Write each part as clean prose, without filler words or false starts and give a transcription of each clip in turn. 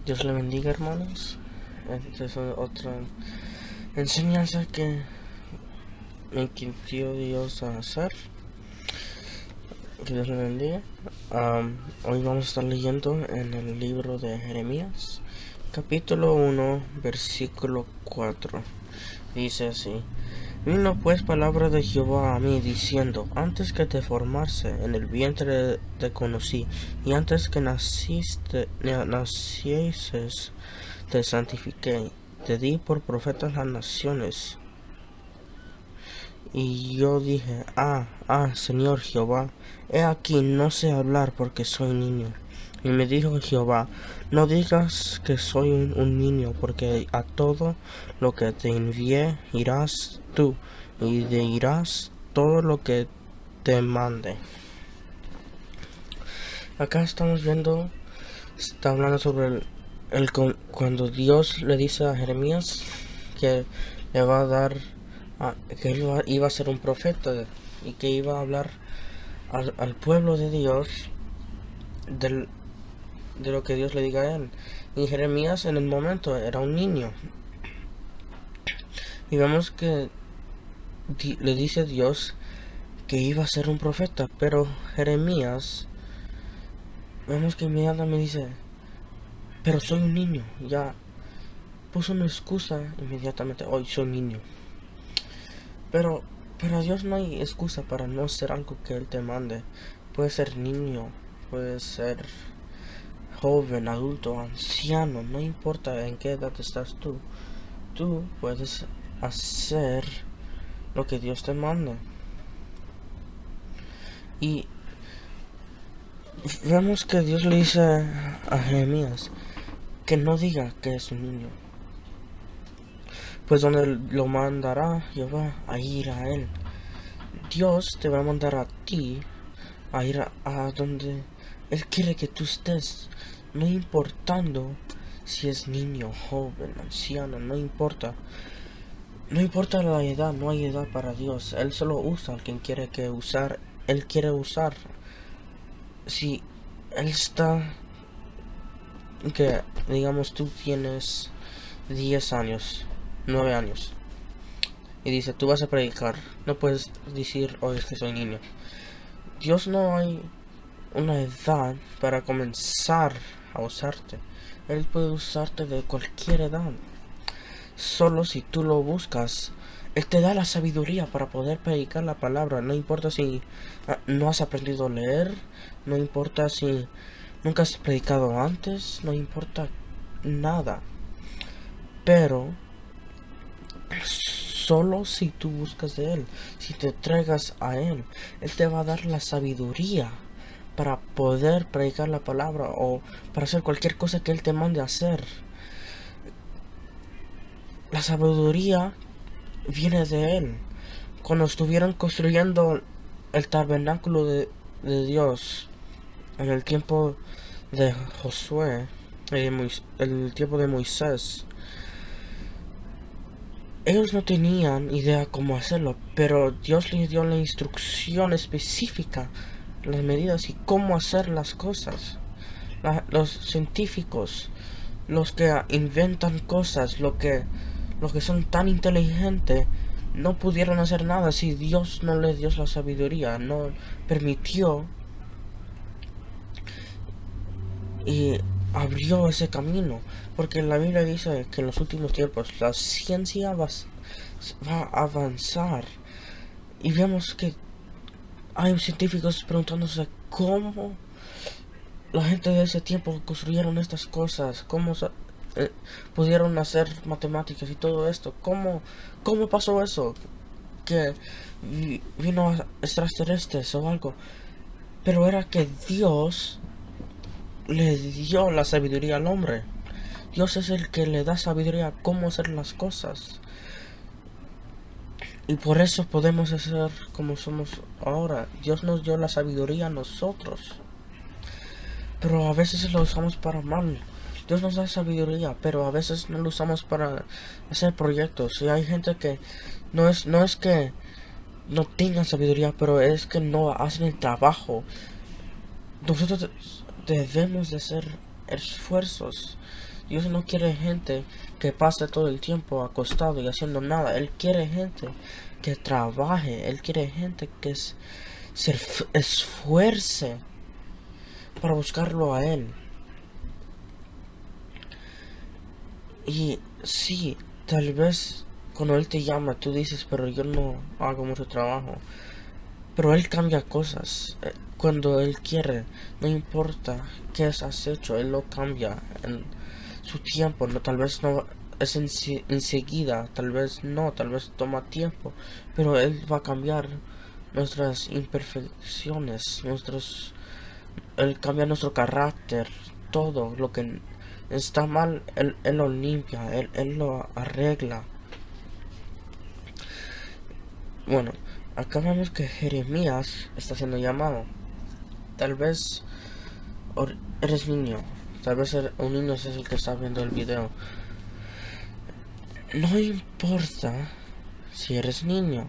Dios le bendiga, hermanos. Esta es otra enseñanza que me inquirió Dios a hacer. Que Dios le bendiga. Hoy vamos a estar leyendo en el libro de Jeremías, capítulo 1, versículo 4. Dice así: Vino pues palabra de Jehová a mí, diciendo: Antes que te formase en el vientre te conocí, y antes que nacieses te santifiqué, te di por profeta a las naciones. Y yo dije: Señor Jehová, he aquí no sé hablar porque soy niño. Y me dijo Jehová: No digas que soy un niño, porque a todo lo que te envié irás tú, y dirás todo lo que te mande. Acá estamos viendo, está hablando sobre cuando Dios le dice a Jeremías que le va a dar, que él iba a ser un profeta y que iba a hablar al pueblo de Dios de lo que Dios le diga a él. Y Jeremías en el momento era un niño. Y vemos que le dice Dios que iba a ser un profeta, pero Jeremías, vemos que inmediatamente dice: pero soy un niño. Ya puso una excusa inmediatamente: hoy soy niño. Pero para Dios no hay excusa para no hacer algo que Él te mande. Puede ser niño, puede ser joven, adulto, anciano, no importa en qué edad estás tú. Tú puedes hacer lo que Dios te mande. Y vemos que Dios le dice a Jeremías que no diga que es un niño, pues donde lo mandará Jehová a ir a él. Dios te va a mandar a ti a ir a donde Él quiere que tú estés, no importando si es niño, joven, anciano, no importa. No importa la edad, no hay edad para Dios. Él solo usa a quien quiere Él quiere usar. Si Él está, que digamos tú tienes 10 años, 9 años, y dice: tú vas a predicar, no puedes decir: hoy es que soy niño. Dios no hay una edad para comenzar a usarte. Él puede usarte de cualquier edad. Solo si tú lo buscas, Él te da la sabiduría para poder predicar la palabra. No importa si no has aprendido a leer, no importa si nunca has predicado antes, no importa nada. Pero solo si tú buscas de Él, si te entregas a Él, Él te va a dar la sabiduría para poder predicar la palabra o para hacer cualquier cosa que Él te mande a hacer. La sabiduría viene de Él. Cuando estuvieron construyendo el tabernáculo de Dios en el tiempo de Josué, el tiempo de Moisés, ellos no tenían idea cómo hacerlo, pero Dios les dio la instrucción específica, las medidas y cómo hacer las cosas. Los científicos, los que inventan cosas, los que son tan inteligentes, no pudieron hacer nada si Dios no les dio la sabiduría, no permitió y abrió ese camino. Porque la Biblia dice que en los últimos tiempos la ciencia va a avanzar. Y vemos que hay científicos preguntándose cómo la gente de ese tiempo construyeron estas cosas, cómo pudieron hacer matemáticas y todo esto, cómo pasó eso, que vino extraterrestres o algo. Pero era que Dios le dio la sabiduría al hombre. Dios es el que le da sabiduría a cómo hacer las cosas. Y por eso podemos hacer como somos ahora. Dios nos dio la sabiduría a nosotros, pero a veces lo usamos para mal. Dios nos da sabiduría, pero a veces no lo usamos para hacer proyectos. Y hay gente que no es que no tengan sabiduría, pero es que no hacen el trabajo. Nosotros debemos de ser esfuerzos. Dios no quiere gente que pase todo el tiempo acostado y haciendo nada. Él quiere gente que trabaje. Él quiere gente que se esfuerce para buscarlo a Él. Y sí, tal vez cuando Él te llama, tú dices, pero yo no hago mucho trabajo. Pero Él cambia cosas. Cuando Él quiere, no importa qué has hecho, Él lo cambia en su tiempo. No, tal vez no es enseguida, tal vez no, tal vez toma tiempo. Pero Él va a cambiar nuestras imperfecciones, Él cambia nuestro carácter, todo lo que está mal, Él lo limpia, él lo arregla. Bueno, acá vemos que Jeremías está siendo llamado. Tal vez eres niño, tal vez un niño es el que está viendo el video. No importa si eres niño,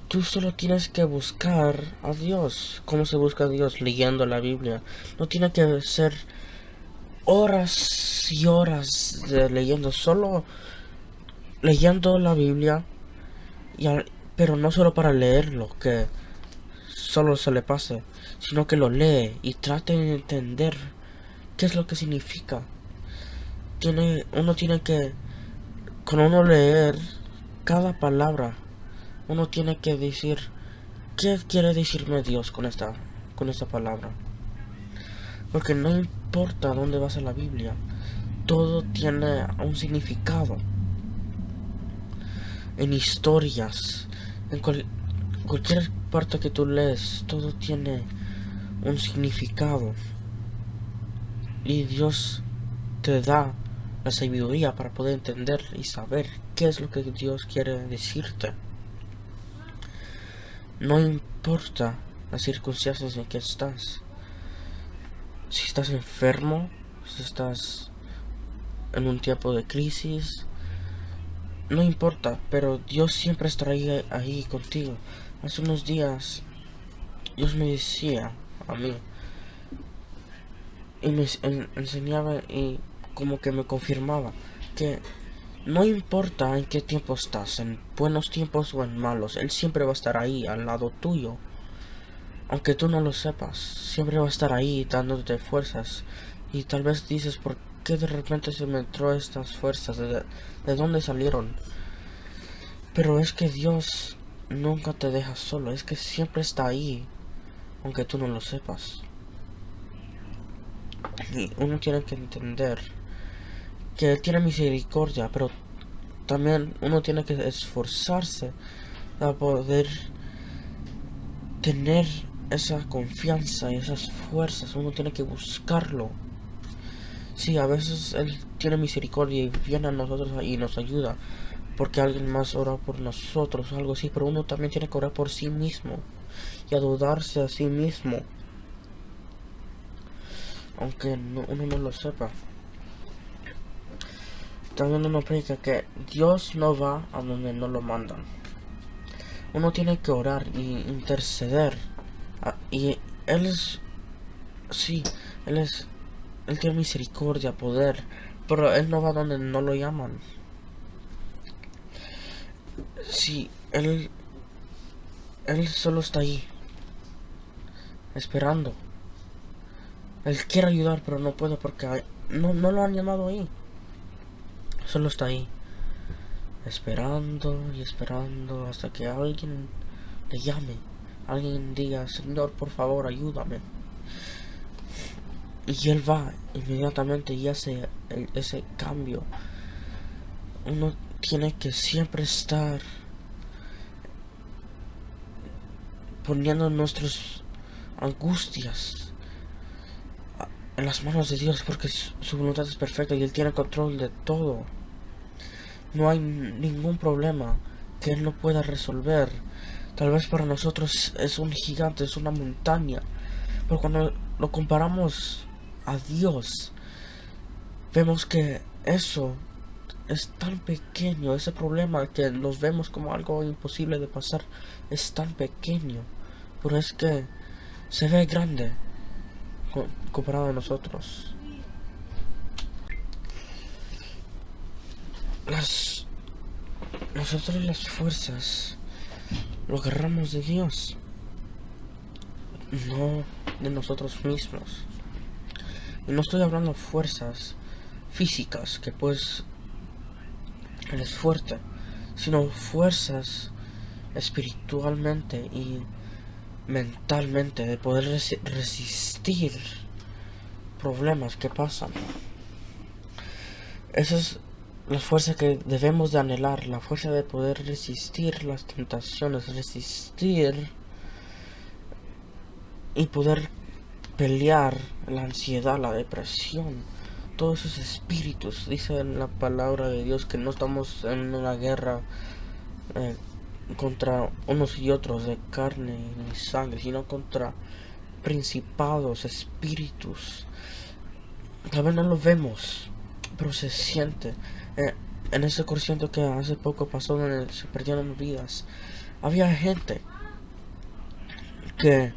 tú solo tienes que buscar a Dios. ¿Cómo se busca a Dios? Leyendo la Biblia. No tiene que ser horas y horas de leyendo, solo leyendo la Biblia, pero no solo para leerlo, que solo se le pase, sino que lo lee y trate de entender qué es lo que significa. Uno tiene que, con uno leer cada palabra, uno tiene que decir, ¿qué quiere decirme Dios con esta palabra? Porque no importa dónde vas a la Biblia, todo tiene un significado. En historias, en cualquier parte que tú lees, todo tiene un significado. Y Dios te da la sabiduría para poder entender y saber qué es lo que Dios quiere decirte. No importa las circunstancias en que estás. Si estás enfermo, si estás en un tiempo de crisis, no importa, pero Dios siempre estará ahí contigo. Hace unos días Dios me decía a mí y me enseñaba y como que me confirmaba que no importa en qué tiempo estás, en buenos tiempos o en malos, Él siempre va a estar ahí al lado tuyo. Aunque tú no lo sepas, siempre va a estar ahí dándote fuerzas. Y tal vez dices, ¿por qué de repente se me entró estas fuerzas? ¿De dónde salieron? Pero es que Dios nunca te deja solo, es que siempre está ahí, aunque tú no lo sepas. Y uno tiene que entender que Él tiene misericordia, pero también uno tiene que esforzarse para poder tener esa confianza y esas fuerzas. Uno tiene que buscarlo. Sí, a veces Él tiene misericordia y viene a nosotros y nos ayuda porque alguien más ora por nosotros o algo así, pero uno también tiene que orar por sí mismo y ayudarse a sí mismo, aunque uno no lo sepa. También uno predica que Dios no va a donde no lo mandan. Uno tiene que orar y interceder. Y Él es, sí, Él tiene misericordia, poder, pero Él no va donde no lo llaman. Sí, Él solo está ahí, esperando. Él quiere ayudar, pero no puede porque no lo han llamado ahí. Solo está ahí, esperando y esperando hasta que alguien le llame. Alguien diga, Señor, por favor, ayúdame. Y Él va inmediatamente y hace ese cambio. Uno tiene que siempre estar poniendo nuestras angustias en las manos de Dios, porque su voluntad es perfecta y Él tiene control de todo. No hay ningún problema que Él no pueda resolver. Tal vez para nosotros es un gigante, es una montaña, pero cuando lo comparamos a Dios, vemos que eso es tan pequeño. Ese problema que los vemos como algo imposible de pasar es tan pequeño, pero es que se ve grande comparado a nosotros. Nosotros las fuerzas lo agarramos de Dios, no de nosotros mismos. Y no estoy hablando de fuerzas físicas, que pues eres fuerte, sino fuerzas espiritualmente y mentalmente, de poder resistir problemas que pasan. Esa es la fuerza que debemos de anhelar, la fuerza de poder resistir las tentaciones, resistir y poder pelear la ansiedad, la depresión, todos esos espíritus. Dice en la palabra de Dios que no estamos en una guerra contra unos y otros de carne y sangre, sino contra principados, espíritus. A ver, no lo vemos, pero se siente. En ese concierto que hace poco pasó, donde se perdieron vidas, había gente que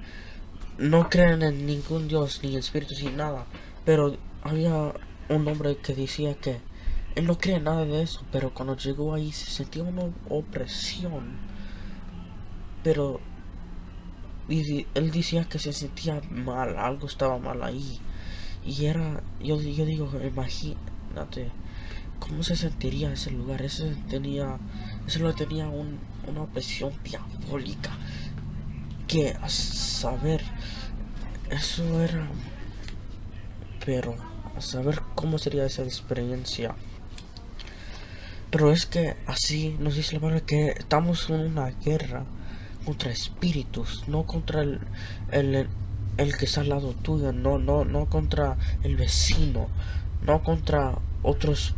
no creen en ningún Dios, ni espíritus, ni nada, pero había un hombre que decía que él no cree nada de eso, pero cuando llegó ahí se sentía una opresión, pero él decía que se sentía mal, algo estaba mal ahí. Y era, yo digo, imagínate cómo se sentiría ese lugar. Eso lo tenía una opresión diabólica, que a saber, eso era, pero a saber cómo sería esa experiencia. Pero es que así nos dice la palabra, que estamos en una guerra contra espíritus, no contra el que está al lado tuyo, no contra el vecino, no contra otros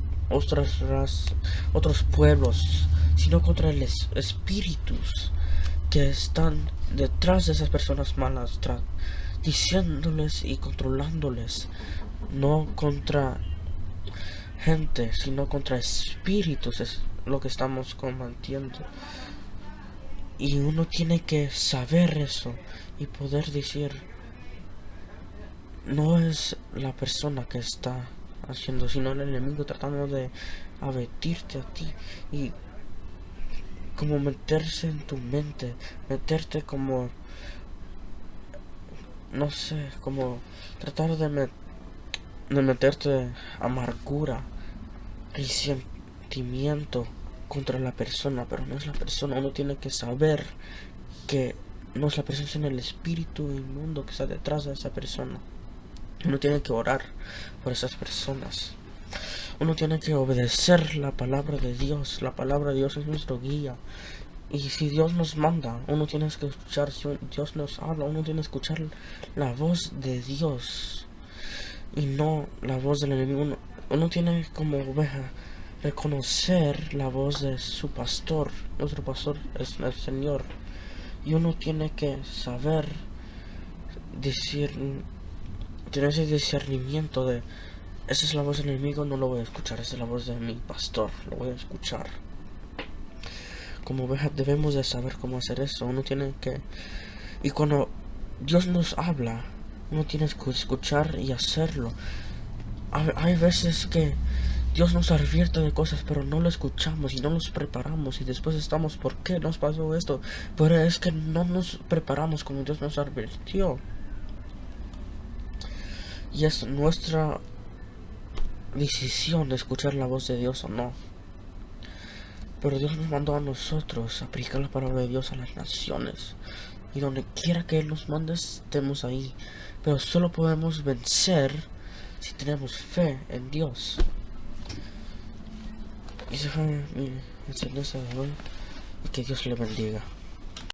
pueblos, sino contra los espíritus que están detrás de esas personas malas, diciéndoles y controlándoles, no contra gente, sino contra espíritus. Es lo que estamos combatiendo. Y uno tiene que saber eso y poder decir, no es la persona que está haciendo, sino el enemigo tratando de abatirte a ti y como meterse en tu mente, meterte como, no sé, como tratar de meterte amargura, resentimiento contra la persona, pero no es la persona. Uno tiene que saber que no es la persona, sino el espíritu inmundo que está detrás de esa persona. Uno tiene que orar por esas personas. Uno tiene que obedecer la palabra de Dios. La palabra de Dios es nuestro guía. Y si Dios nos manda, uno tiene que escuchar. Si Dios nos habla, uno tiene que escuchar la voz de Dios y no la voz del enemigo. Uno tiene como oveja reconocer la voz de su pastor. Nuestro pastor es el Señor. Y uno tiene que saber tener ese discernimiento de, esa es la voz del enemigo, no lo voy a escuchar, esa es la voz de mi pastor, lo voy a escuchar. Como oveja debemos de saber cómo hacer eso. Uno tiene que, y cuando Dios nos habla, uno tiene que escuchar y hacerlo. Hay veces que Dios nos advierte de cosas, pero no lo escuchamos y no nos preparamos, y después estamos, ¿por qué nos pasó esto? Pero es que no nos preparamos como Dios nos advirtió. Y es nuestra decisión de escuchar la voz de Dios o no. Pero Dios nos mandó a nosotros a aplicar la palabra de Dios a las naciones. Y donde quiera que Él nos mande, estemos ahí. Pero solo podemos vencer si tenemos fe en Dios. Y esa fue mi enseñanza de hoy. Y que Dios le bendiga.